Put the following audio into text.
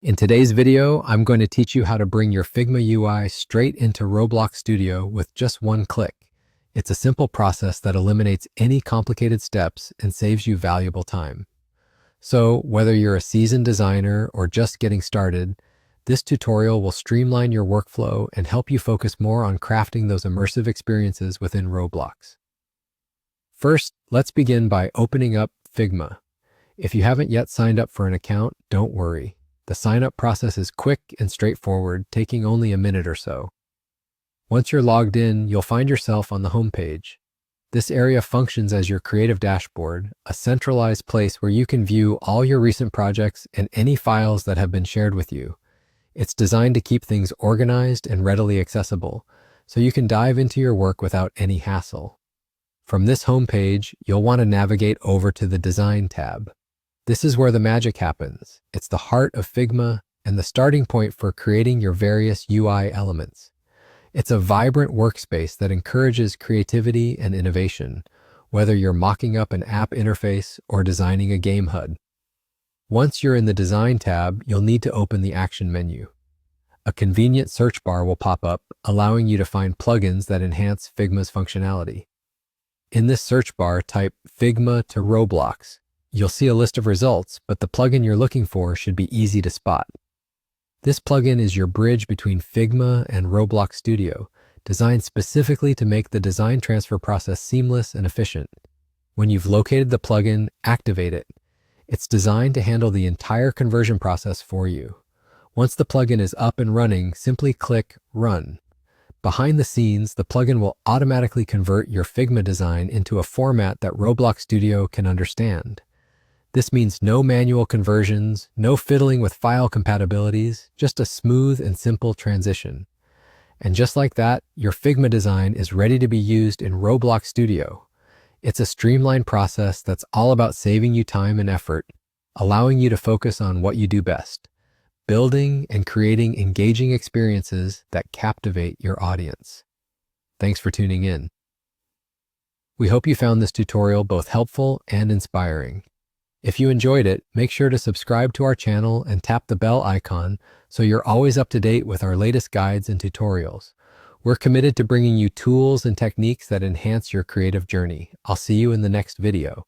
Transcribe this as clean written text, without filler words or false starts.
In today's video, I'm going to teach you how to bring your Figma UI straight into RobloxStudio with just one click. It's a simple process that eliminates any complicated steps and saves you valuable time. So, whether you're a seasoned designer or just getting started, this tutorial will streamline your workflow and help you focus more on crafting those immersive experiences within Roblox. First, let's begin by opening up Figma. If you haven't yet signed up for an account, don't worry. The sign-up process is quick and straightforward, taking only a minute or so. Once you're logged in, you'll find yourself on the home page. This area functions as your creative dashboard, a centralized place where you can view all your recent projects and any files that have been shared with you. It's designed to keep things organized and readily accessible, so you can dive into your work without any hassle. From this home page, you'll want to navigate over to the Design tab. This is where the magic happens. It's the heart of Figma and the starting point for creating your various UI elements. It's a vibrant workspace that encourages creativity and innovation, whether you're mocking up an app interface or designing a game HUD. Once you're in the Design tab, you'll need to open the Action menu. A convenient search bar will pop up, allowing you to find plugins that enhance Figma's functionality. In this search bar, type Figma to Roblox. You'll see a list of results, but the plugin you're looking for should be easy to spot. This plugin is your bridge between Figma and RobloxStudio, designed specifically to make the design transfer process seamless and efficient. When you've located the plugin, activate it. It's designed to handle the entire conversion process for you. Once the plugin is up and running, simply click Run. Behind the scenes, the plugin will automatically convert your Figma design into a format that RobloxStudio can understand. This means no manual conversions, no fiddling with file compatibilities, just a smooth and simple transition. And just like that, your Figma design is ready to be used in RobloxStudio. It's a streamlined process that's all about saving you time and effort, allowing you to focus on what you do best, building and creating engaging experiences that captivate your audience. Thanks for tuning in. We hope you found this tutorial both helpful and inspiring. If you enjoyed it, make sure to subscribe to our channel and tap the bell icon so you're always up to date with our latest guides and tutorials. We're committed to bringing you tools and techniques that enhance your creative journey. I'll see you in the next video.